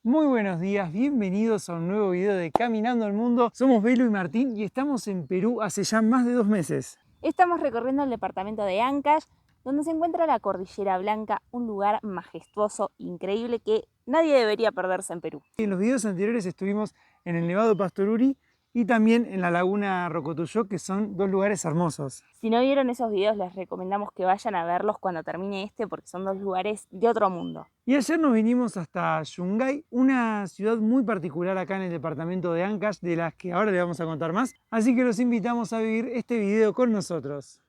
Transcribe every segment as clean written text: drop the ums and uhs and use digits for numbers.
Muy buenos días, bienvenidos a un nuevo video de Caminando el Mundo. Somos Belu y Martín y estamos en Perú hace ya más de 2 meses. Estamos recorriendo el departamento de Ancash, donde se encuentra la Cordillera Blanca, un lugar majestuoso, increíble que nadie debería perderse en Perú. En los videos anteriores estuvimos en el Nevado Pastoruri y también en la Laguna Rocotuyó, que son dos lugares hermosos. Si no vieron esos videos, les recomendamos que vayan a verlos cuando termine este, porque son dos lugares de otro mundo. Y ayer nos vinimos hasta Yungay, una ciudad muy particular acá en el departamento de Ancash, de las que ahora le vamos a contar más. Así que los invitamos a vivir este video con nosotros.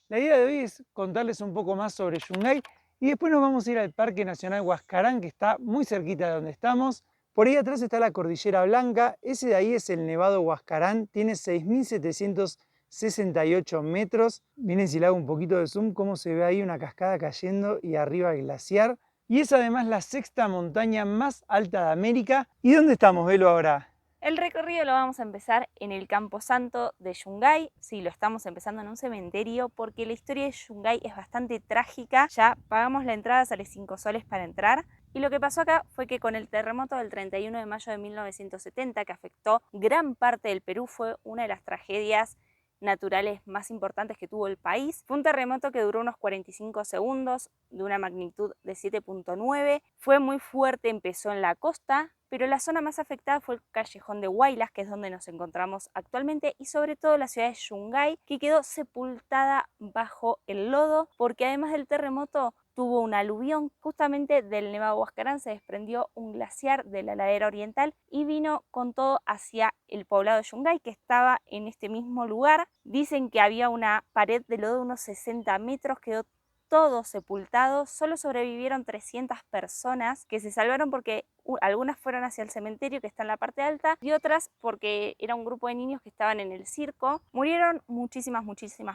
La idea de hoy es contarles un poco más sobre Yungay y después nos vamos a ir al Parque Nacional Huascarán, que está muy cerquita de donde estamos. Por ahí atrás está la Cordillera Blanca, ese de ahí es el Nevado Huascarán, tiene 6.768 metros. Miren si le hago un poquito de zoom, cómo se ve ahí una cascada cayendo y arriba el glaciar. Y es además la sexta montaña más alta de América. ¿Y dónde estamos, Belu, ahora? El recorrido lo vamos a empezar en el Camposanto de Yungay. Sí, lo estamos empezando en un cementerio porque la historia de Yungay es bastante trágica. Ya pagamos la entrada, sale 5 soles para entrar. Y lo que pasó acá fue que con el terremoto del 31 de mayo de 1970, que afectó gran parte del Perú, fue una de las tragedias naturales más importantes que tuvo el país. Fue un terremoto que duró unos 45 segundos, de una magnitud de 7.9. Fue muy fuerte, empezó en la costa, pero la zona más afectada fue el callejón de Huaylas, que es donde nos encontramos actualmente, y sobre todo la ciudad de Yungay, que quedó sepultada bajo el lodo, porque además del terremoto tuvo un aluvión. Justamente del Nevado Huascarán se desprendió un glaciar de la ladera oriental y vino con todo hacia el poblado de Yungay, que estaba en este mismo lugar. Dicen que había una pared de lodo de unos 60 metros, quedó todo sepultado. Solo sobrevivieron 300 personas que se salvaron porque algunas fueron hacia el cementerio, que está en la parte alta, y otras porque era un grupo de niños que estaban en el circo. Murieron muchísimas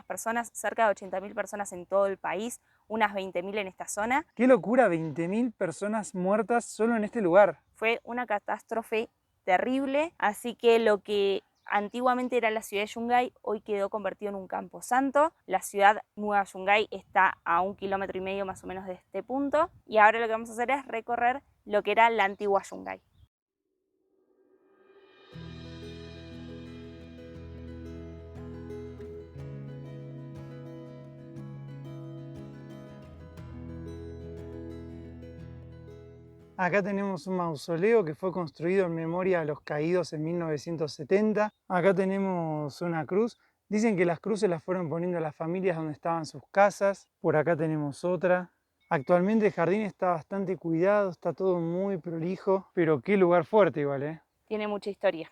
personas, cerca de 80.000 personas en todo el país, unas 20.000 en esta zona. ¡Qué locura! 20.000 personas muertas solo en este lugar. Fue una catástrofe terrible, así que lo que antiguamente era la ciudad de Yungay, hoy quedó convertido en un camposanto. La ciudad Nueva Yungay está a 1,5 kilómetros más o menos de este punto, y ahora lo que vamos a hacer es recorrer lo que era la antigua Yungay. Acá tenemos un mausoleo que fue construido en memoria a los caídos en 1970. Acá tenemos una cruz. Dicen que las cruces las fueron poniendo las familias donde estaban sus casas. Por acá tenemos otra. Actualmente el jardín está bastante cuidado, está todo muy prolijo, pero qué lugar fuerte igual, ¿eh? Tiene mucha historia.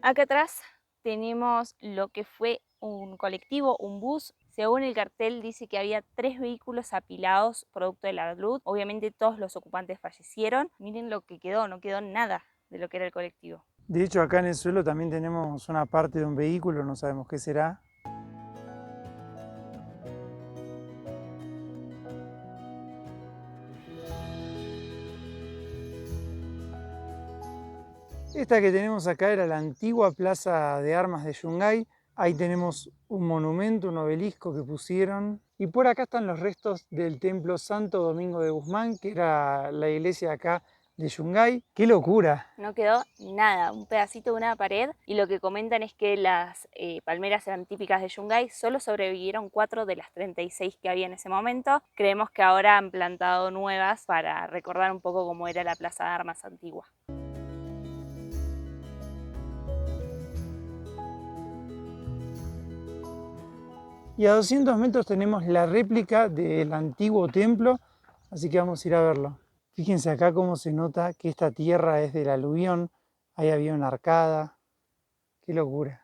Acá atrás tenemos lo que fue un colectivo, un bus. Según el cartel dice que había 3 vehículos apilados producto de la luz. Obviamente todos los ocupantes fallecieron. Miren lo que quedó, no quedó nada de lo que era el colectivo. De hecho, acá en el suelo también tenemos una parte de un vehículo, no sabemos qué será. Esta que tenemos acá era la antigua plaza de armas de Yungay. Ahí tenemos un monumento, un obelisco que pusieron. Y por acá están los restos del templo Santo Domingo de Guzmán, que era la iglesia acá de Yungay. ¡Qué locura! No quedó nada, un pedacito de una pared, y lo que comentan es que las palmeras eran típicas de Yungay. Solo sobrevivieron 4 de las 36 que había en ese momento. Creemos que ahora han plantado nuevas para recordar un poco cómo era la plaza de armas antigua. Y a 200 metros tenemos la réplica del antiguo templo, así que vamos a ir a verlo. Fíjense acá cómo se nota que esta tierra es del aluvión. Ahí había una arcada. ¡Qué locura!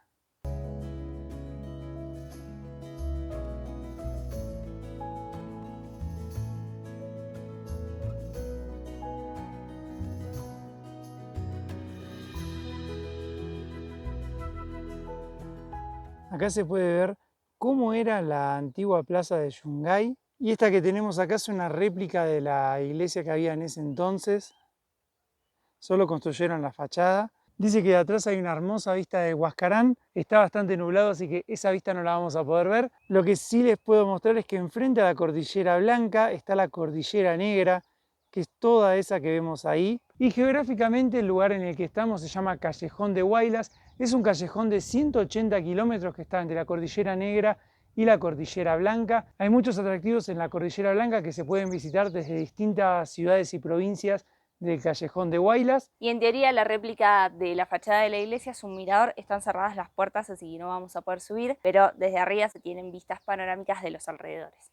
Acá se puede ver cómo era la antigua plaza de Yungay. Y esta que tenemos acá es una réplica de la iglesia que había en ese entonces. Solo construyeron la fachada. Dice que de atrás hay una hermosa vista de Huascarán. Está bastante nublado, así que esa vista no la vamos a poder ver. Lo que sí les puedo mostrar es que enfrente a la Cordillera Blanca está la Cordillera Negra, que es toda esa que vemos ahí. Y geográficamente el lugar en el que estamos se llama Callejón de Huaylas. Es un callejón de 180 kilómetros que está entre la Cordillera Negra y la Cordillera Blanca. Hay muchos atractivos en la Cordillera Blanca que se pueden visitar desde distintas ciudades y provincias del Callejón de Huaylas. Y en teoría la réplica de la fachada de la iglesia es un mirador, están cerradas las puertas así que no vamos a poder subir, pero desde arriba se tienen vistas panorámicas de los alrededores.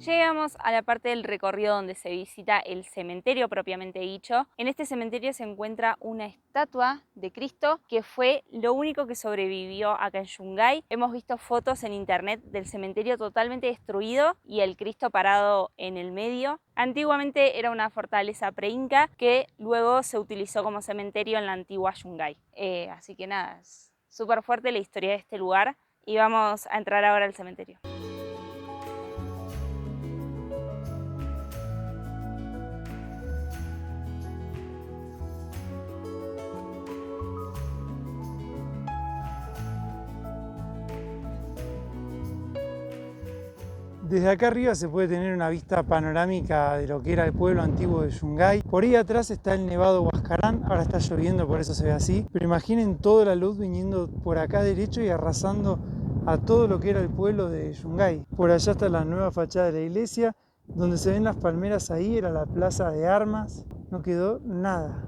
Llegamos a la parte del recorrido donde se visita el cementerio propiamente dicho. En este cementerio se encuentra una estatua de Cristo que fue lo único que sobrevivió acá en Yungay. Hemos visto fotos en internet del cementerio totalmente destruido y el Cristo parado en el medio. Antiguamente era una fortaleza preinca que luego se utilizó como cementerio en la antigua Yungay. Así que nada, es súper fuerte la historia de este lugar y vamos a entrar ahora al cementerio. Desde acá arriba se puede tener una vista panorámica de lo que era el pueblo antiguo de Yungay. Por ahí atrás está el Nevado Huascarán, ahora está lloviendo, por eso se ve así. Pero imaginen toda la luz viniendo por acá derecho y arrasando a todo lo que era el pueblo de Yungay. Por allá está la nueva fachada de la iglesia, donde se ven las palmeras ahí, era la plaza de armas, no quedó nada.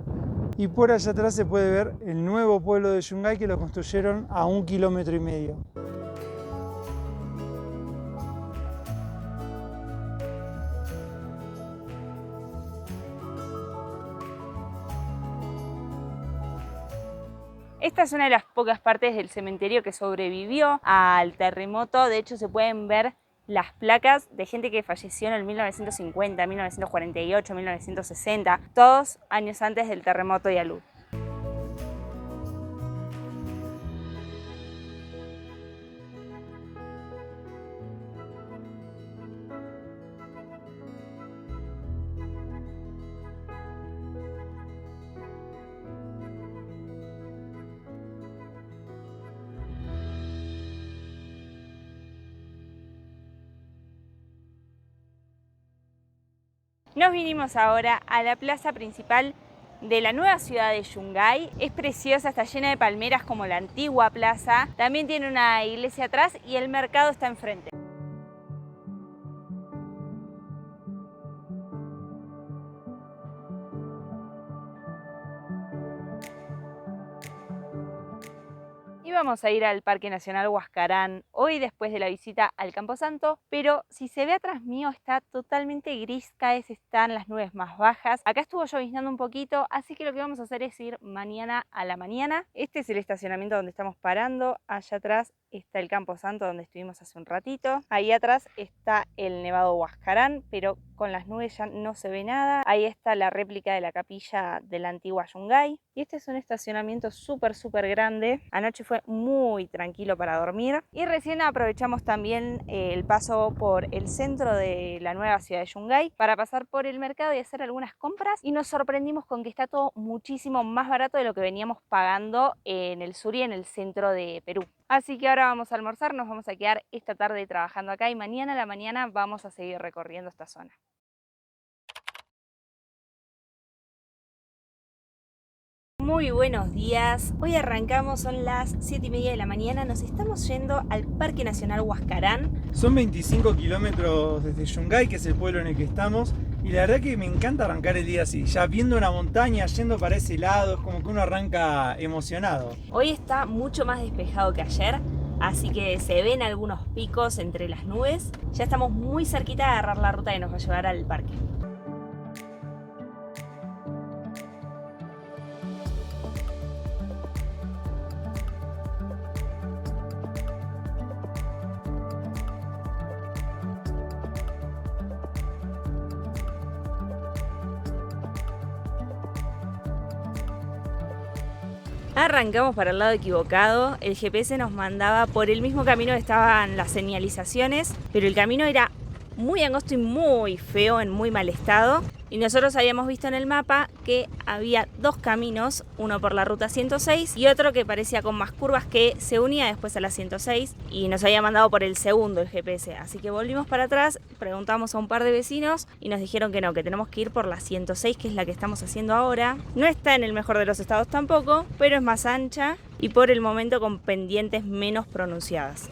Y por allá atrás se puede ver el nuevo pueblo de Yungay que lo construyeron a 1,5 kilómetros. Esta es una de las pocas partes del cementerio que sobrevivió al terremoto. De hecho, se pueden ver las placas de gente que falleció en el 1950, 1948, 1960, todos años antes del terremoto de Alud. Nos vinimos ahora a la plaza principal de la nueva ciudad de Yungay. Es preciosa, está llena de palmeras como la antigua plaza. También tiene una iglesia atrás y el mercado está enfrente. Y vamos a ir al Parque Nacional Huascarán hoy después de la visita al Camposanto, pero si se ve atrás mío está totalmente gris, cada vez están las nubes más bajas. Acá estuvo lloviznando un poquito, así que lo que vamos a hacer es ir mañana a la mañana. Este es el estacionamiento donde estamos parando, allá atrás está el Camposanto donde estuvimos hace un ratito. Ahí atrás está el Nevado Huascarán, pero con las nubes ya no se ve nada. Ahí está la réplica de la capilla de la antigua Yungay. Y este es un estacionamiento súper grande. Anoche fue muy tranquilo para dormir. Y recién aprovechamos también el paso por el centro de la nueva ciudad de Yungay para pasar por el mercado y hacer algunas compras. Y nos sorprendimos con que está todo muchísimo más barato de lo que veníamos pagando en el sur y en el centro de Perú. Así que ahora vamos a almorzar, nos vamos a quedar esta tarde trabajando acá y mañana a la mañana vamos a seguir recorriendo esta zona. Muy buenos días, hoy arrancamos, son las 7:30 de la mañana, nos estamos yendo al Parque Nacional Huascarán. Son 25 kilómetros desde Yungay, que es el pueblo en el que estamos, y la verdad que me encanta arrancar el día así, ya viendo una montaña, yendo para ese lado, es como que uno arranca emocionado. Hoy está mucho más despejado que ayer, así que se ven algunos picos entre las nubes. Ya estamos muy cerquita de agarrar la ruta que nos va a llevar al parque. Arrancamos para el lado equivocado, el GPS nos mandaba por el mismo camino que estaban las señalizaciones, pero el camino era muy angosto y muy feo, en muy mal estado. Y nosotros habíamos visto en el mapa que había dos caminos, uno por la ruta 106 y otro que parecía con más curvas que se unía después a la 106 y nos había mandado por el segundo el GPS. Así que volvimos para atrás, preguntamos a un par de vecinos y nos dijeron que no, que tenemos que ir por la 106, que es la que estamos haciendo ahora. No está en el mejor de los estados tampoco, pero es más ancha y por el momento con pendientes menos pronunciadas.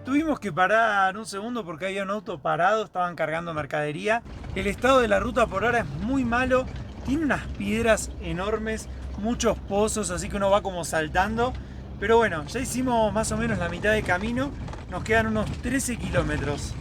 Tuvimos que parar un segundo porque había un auto parado, estaban cargando mercadería. El estado de la ruta por ahora es muy malo, tiene unas piedras enormes, muchos pozos, así que uno va como saltando. Pero bueno, ya hicimos más o menos la mitad de camino, nos quedan unos 13 kilómetros.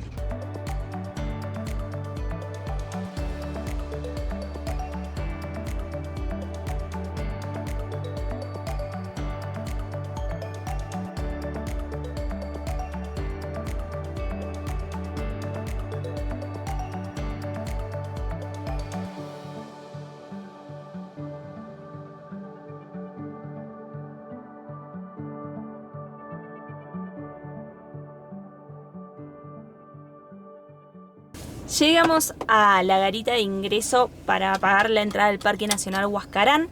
Llegamos a la garita de ingreso para pagar la entrada del Parque Nacional Huascarán.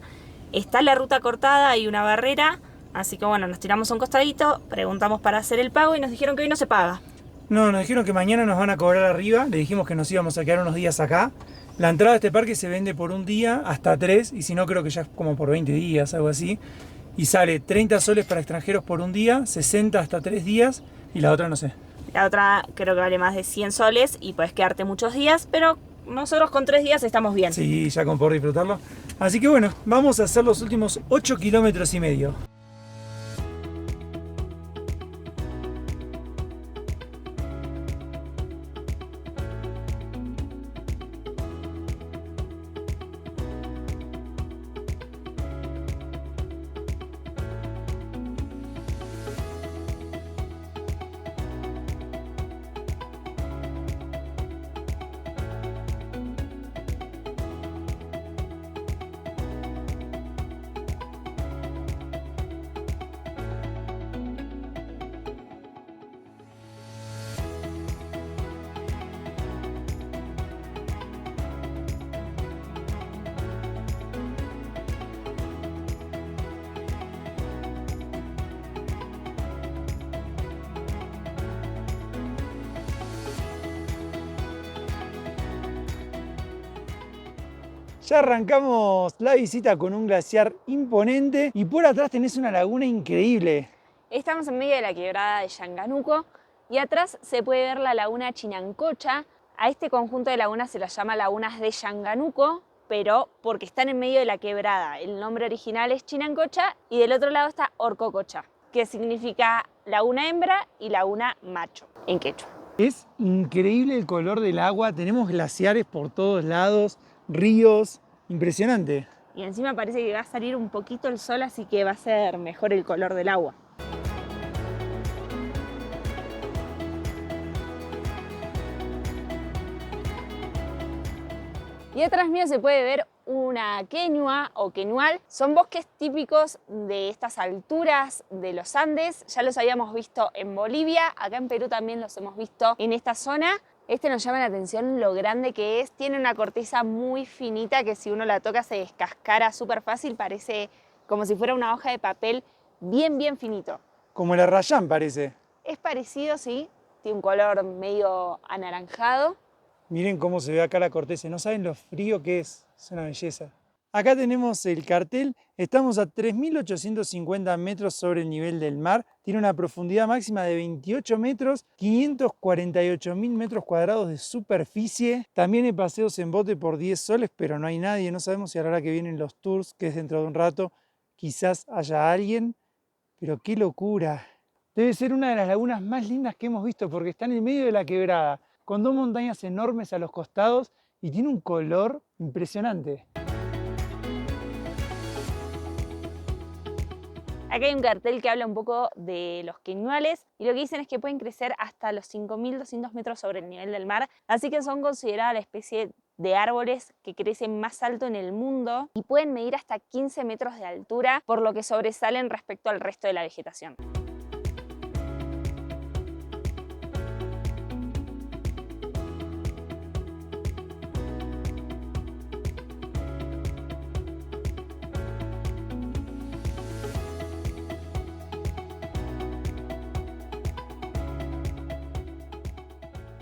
Está la ruta cortada, hay una barrera, así que bueno, nos tiramos a un costadito, preguntamos para hacer el pago y nos dijeron que hoy no se paga. No, nos dijeron que mañana nos van a cobrar arriba, le dijimos que nos íbamos a quedar unos días acá. La entrada a este parque se vende por un día hasta 3, y si no creo que ya es como por 20 días, algo así. Y sale 30 soles para extranjeros por un día, 60 hasta 3 días, y la otra no sé. La otra creo que vale más de 100 soles y puedes quedarte muchos días, pero nosotros con 3 días estamos bien. Sí, ya con poder disfrutarlo. Así que bueno, vamos a hacer los últimos 8 kilómetros y medio. Ya arrancamos la visita con un glaciar imponente y por atrás tenés una laguna increíble. Estamos en medio de la quebrada de Yanganuco y atrás se puede ver la laguna Chinancocha. A este conjunto de lagunas se las llama lagunas de Yanganuco, pero porque están en medio de la quebrada. El nombre original es Chinancocha y del otro lado está Orcococha, que significa laguna hembra y laguna macho en quechua. Es increíble el color del agua, tenemos glaciares por todos lados, ríos, impresionante. Y encima parece que va a salir un poquito el sol, así que va a ser mejor el color del agua. Y atrás mío se puede ver una quenua o quenual. Son bosques típicos de estas alturas de los Andes. Ya los habíamos visto en Bolivia, acá en Perú también los hemos visto en esta zona. Este nos llama la atención lo grande que es. Tiene una corteza muy finita que si uno la toca se descascara súper fácil. Parece como si fuera una hoja de papel bien finito. Como el arrayán parece. Es parecido, sí. Tiene un color medio anaranjado. Miren cómo se ve acá la corteza. No saben lo frío que es. Es una belleza. Acá tenemos el cartel. Estamos a 3.850 metros sobre el nivel del mar. Tiene una profundidad máxima de 28 metros, 548.000 metros cuadrados de superficie. También hay paseos en bote por 10 soles, pero no hay nadie. No sabemos si a la hora que vienen los tours, que es dentro de un rato, quizás haya alguien. Pero qué locura. Debe ser una de las lagunas más lindas que hemos visto porque está en el medio de la quebrada, con dos montañas enormes a los costados y tiene un color impresionante. Acá hay un cartel que habla un poco de los queñuales y lo que dicen es que pueden crecer hasta los 5.200 metros sobre el nivel del mar, así que son consideradas la especie de árboles que crecen más alto en el mundo y pueden medir hasta 15 metros de altura, por lo que sobresalen respecto al resto de la vegetación.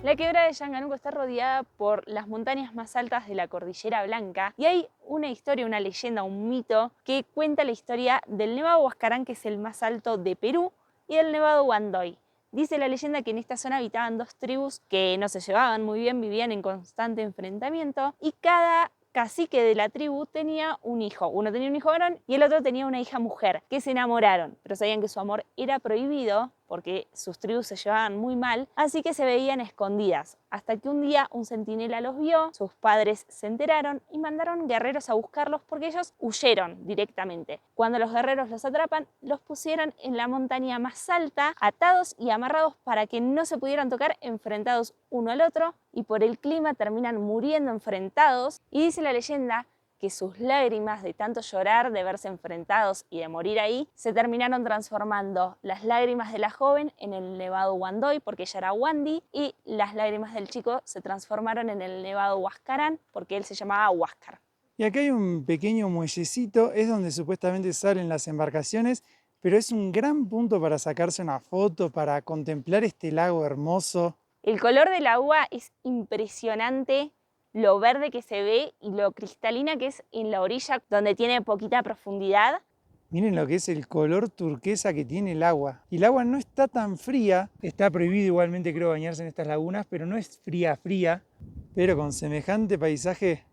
La quebrada de Yanganuco está rodeada por las montañas más altas de la Cordillera Blanca y hay una historia, una leyenda, un mito que cuenta la historia del Nevado Huascarán, que es el más alto de Perú, y del Nevado Huandoy. Dice la leyenda que en esta zona habitaban dos tribus que no se llevaban muy bien, vivían en constante enfrentamiento y cada cacique de la tribu tenía un hijo. Uno tenía un hijo varón y el otro tenía una hija mujer, que se enamoraron, pero sabían que su amor era prohibido porque sus tribus se llevaban muy mal, así que se veían escondidas, hasta que un día un centinela los vio, sus padres se enteraron y mandaron guerreros a buscarlos porque ellos huyeron directamente. Cuando los guerreros los atrapan, los pusieron en la montaña más alta, atados y amarrados para que no se pudieran tocar, enfrentados uno al otro, y por el clima terminan muriendo enfrentados, y dice la leyenda que sus lágrimas de tanto llorar, de verse enfrentados y de morir ahí, se terminaron transformando las lágrimas de la joven en el Nevado Huandoy, porque ella era Wandi, y las lágrimas del chico se transformaron en el Nevado Huascarán, porque él se llamaba Huáscar. Y acá hay un pequeño muellecito, es donde supuestamente salen las embarcaciones, pero es un gran punto para sacarse una foto, para contemplar este lago hermoso. El color del agua es impresionante, lo verde que se ve y lo cristalina que es en la orilla donde tiene poquita profundidad. Miren lo que es el color turquesa que tiene el agua. Y el agua no está tan fría, está prohibido igualmente creo bañarse en estas lagunas, pero no es fría, pero con semejante paisaje,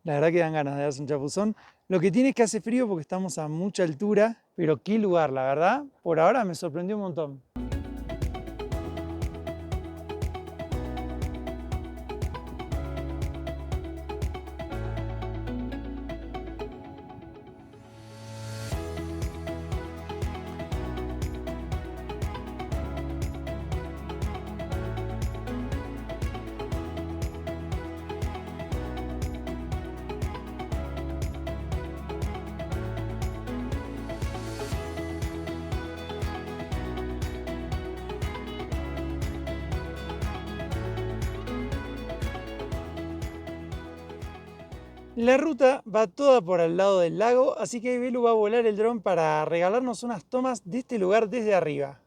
la verdad que dan ganas de darse un chapuzón. Lo que tiene es que hace frío porque estamos a mucha altura, pero qué lugar, la verdad, por ahora me sorprendió un montón. La ruta va toda por al lado del lago, así que Belu va a volar el dron para regalarnos unas tomas de este lugar desde arriba.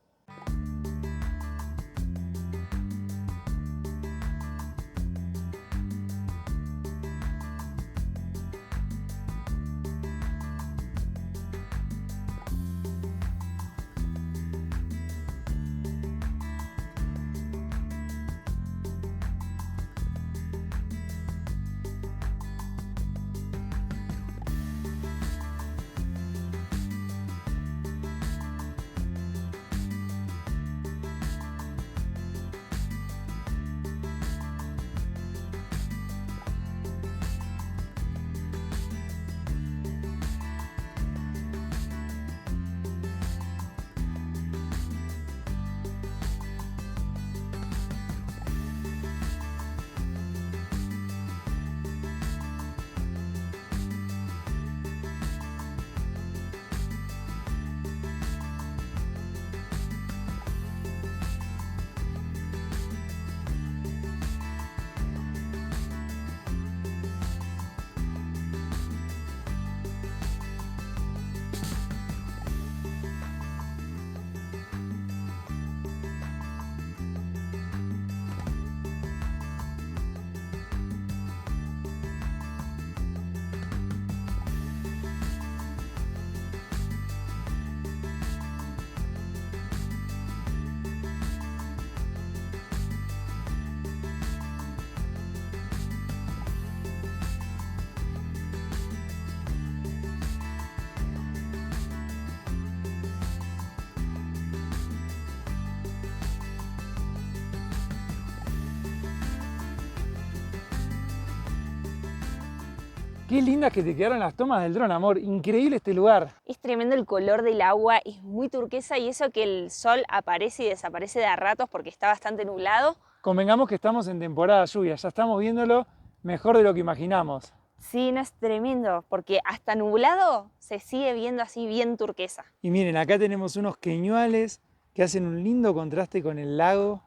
Qué lindas que te quedaron las tomas del dron, amor. Increíble este lugar. Es tremendo el color del agua, es muy turquesa y eso que el sol aparece y desaparece de a ratos porque está bastante nublado. Convengamos que estamos en temporada lluvia, ya estamos viéndolo mejor de lo que imaginamos. Sí, no, es tremendo, porque hasta nublado se sigue viendo así bien turquesa. Y miren, acá tenemos unos queñuales que hacen un lindo contraste con el lago.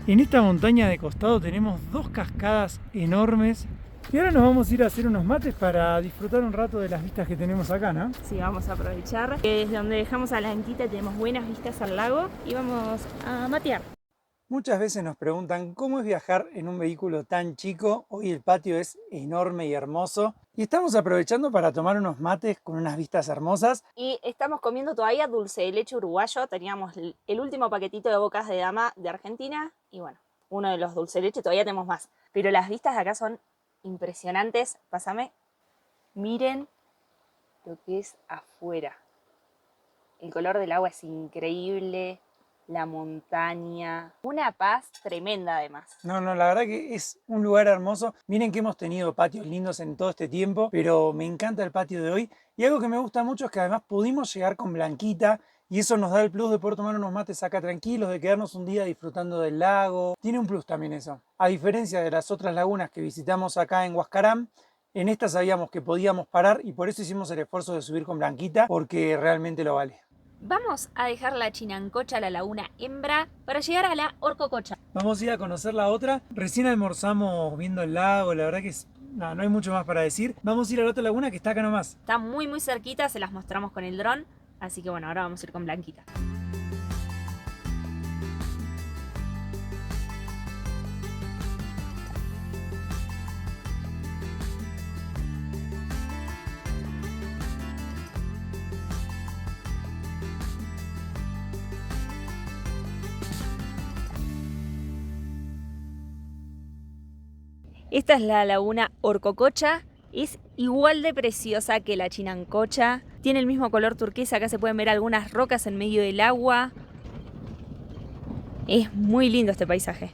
En esta montaña de costado tenemos dos cascadas enormes. Y ahora nos vamos a ir a hacer unos mates para disfrutar un rato de las vistas que tenemos acá, ¿no? Sí, vamos a aprovechar. Desde donde dejamos a la Anquita tenemos buenas vistas al lago y vamos a matear. Muchas veces nos preguntan cómo es viajar en un vehículo tan chico. Hoy el patio es enorme y hermoso. Y estamos aprovechando para tomar unos mates con unas vistas hermosas. Y estamos comiendo todavía dulce de leche uruguayo. Teníamos el último paquetito de bocas de dama de Argentina. Y bueno, uno de los dulce de leche, todavía tenemos más. Pero las vistas de acá son impresionantes. Pásame. Miren lo que es afuera. El color del agua es increíble. La montaña, una paz tremenda además. No, la verdad que es un lugar hermoso. Miren que hemos tenido patios lindos en todo este tiempo, pero me encanta el patio de hoy. Y algo que me gusta mucho es que además pudimos llegar con Blanquita y eso nos da el plus de poder tomar unos mates acá tranquilos, de quedarnos un día disfrutando del lago. Tiene un plus también eso. A diferencia de las otras lagunas que visitamos acá en Huascarán, en esta sabíamos que podíamos parar y por eso hicimos el esfuerzo de subir con Blanquita, porque realmente lo vale. Vamos a dejar la Chinancocha, la laguna hembra, para llegar a la Orcococha. Vamos a ir a conocer la otra. Recién almorzamos viendo el lago, la verdad que no hay mucho más para decir. Vamos a ir a la otra laguna que está acá nomás. Está muy cerquita, se las mostramos con el dron, así que bueno, ahora vamos a ir con Blanquita. Esta es la laguna Orcococha, es igual de preciosa que la Chinancocha, tiene el mismo color turquesa, acá se pueden ver algunas rocas en medio del agua. Es muy lindo este paisaje.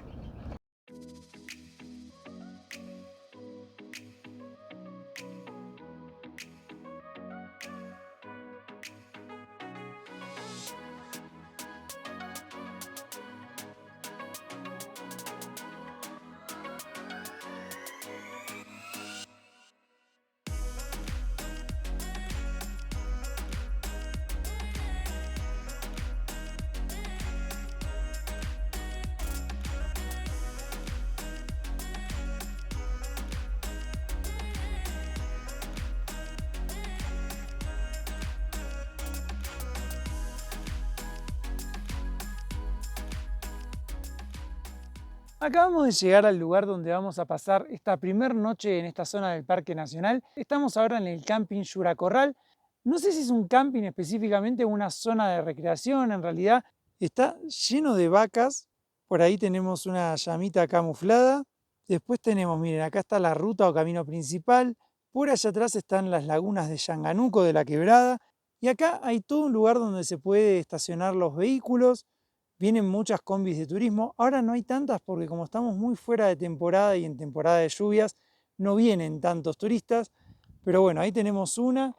Acabamos de llegar al lugar donde vamos a pasar esta primera noche en esta zona del Parque Nacional. Estamos ahora en el Camping Yuracorral. No sé si es un camping específicamente o una zona de recreación, en realidad está lleno de vacas. Por ahí tenemos una llamita camuflada. Después tenemos, miren, acá está la ruta o camino principal. Por allá atrás están las lagunas de Yanganuco, de la Quebrada. Y acá hay todo un lugar donde se puede estacionar los vehículos. Vienen muchas combis de turismo. Ahora no hay tantas porque como estamos muy fuera de temporada y en temporada de lluvias, no vienen tantos turistas. Pero bueno, ahí tenemos una.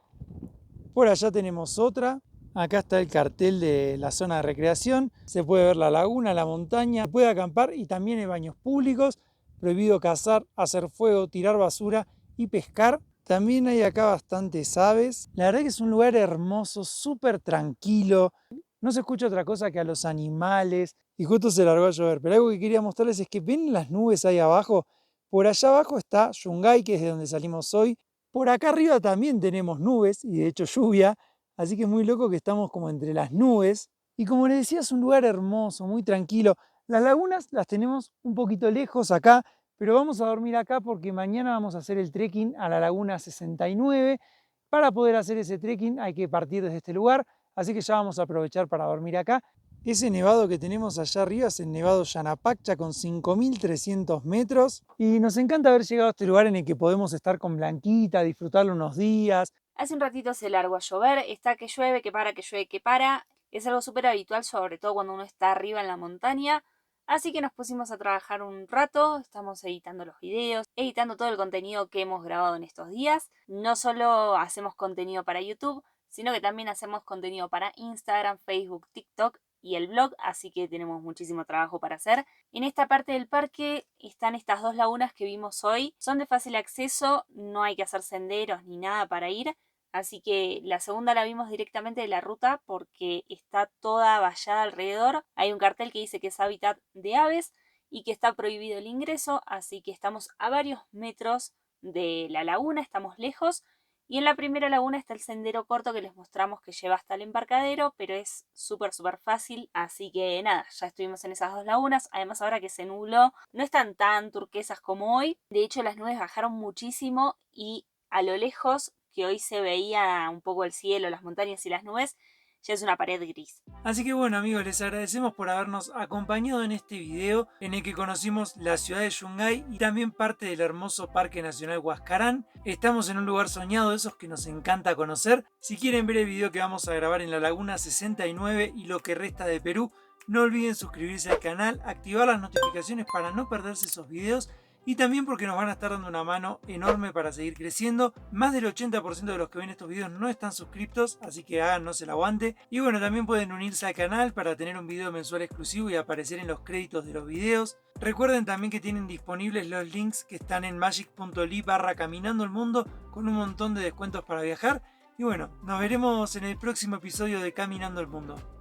Por allá tenemos otra. Acá está el cartel de la zona de recreación. Se puede ver la laguna, la montaña. Se puede acampar y también hay baños públicos. Prohibido cazar, hacer fuego, tirar basura y pescar. También hay acá bastantes aves. La verdad que es un lugar hermoso, súper tranquilo. No se escucha otra cosa que a los animales. Y justo se largó a llover. Pero algo que quería mostrarles es que ven las nubes ahí abajo. Por allá abajo está Yungay, que es de donde salimos hoy. Por acá arriba también tenemos nubes y de hecho lluvia. Así que es muy loco que estamos como entre las nubes. Y como les decía, es un lugar hermoso, muy tranquilo. Las lagunas las tenemos un poquito lejos acá, pero vamos a dormir acá porque mañana vamos a hacer el trekking a la laguna 69. Para poder hacer ese trekking hay que partir desde este lugar. Así que ya vamos a aprovechar para dormir acá. Ese nevado que tenemos allá arriba es el Nevado Yanapacha con 5.300 metros. Y nos encanta haber llegado a este lugar en el que podemos estar con Blanquita, disfrutarlo unos días. Hace un ratito se largó a llover, está que llueve, que para, que llueve, que para. Es algo súper habitual, sobre todo cuando uno está arriba en la montaña. Así que nos pusimos a trabajar un rato, estamos editando los videos, editando todo el contenido que hemos grabado en estos días. No solo hacemos contenido para YouTube, sino que también hacemos contenido para Instagram, Facebook, TikTok y el blog, así que tenemos muchísimo trabajo para hacer. En esta parte del parque están estas 2 lagunas que vimos hoy. Son de fácil acceso, no hay que hacer senderos ni nada para ir. Así que la segunda la vimos directamente de la ruta porque está toda vallada alrededor. Hay un cartel que dice que es hábitat de aves y que está prohibido el ingreso, así que estamos a varios metros de la laguna, estamos lejos. Y en la primera laguna está el sendero corto que les mostramos que lleva hasta el embarcadero, pero es súper fácil, así que nada, ya estuvimos en esas 2 lagunas. Además ahora que se nubló, no están tan turquesas como hoy. De hecho las nubes bajaron muchísimo y a lo lejos, que hoy se veía un poco el cielo, las montañas y las nubes, ya es una pared gris. Así que bueno amigos, les agradecemos por habernos acompañado en este video en el que conocimos la ciudad de Yungay y también parte del hermoso Parque Nacional Huascarán. Estamos en un lugar soñado de esos que nos encanta conocer. Si quieren ver el video que vamos a grabar en la Laguna 69 y lo que resta de Perú, no olviden suscribirse al canal, activar las notificaciones para no perderse esos videos y también porque nos van a estar dando una mano enorme para seguir creciendo. Más del 80% de los que ven estos videos no están suscriptos, así que háganos el aguante. Y bueno, también pueden unirse al canal para tener un video mensual exclusivo y aparecer en los créditos de los videos. Recuerden también que tienen disponibles los links que están en magic.ly/caminando el mundo con un montón de descuentos para viajar. Y bueno, nos veremos en el próximo episodio de Caminando el Mundo.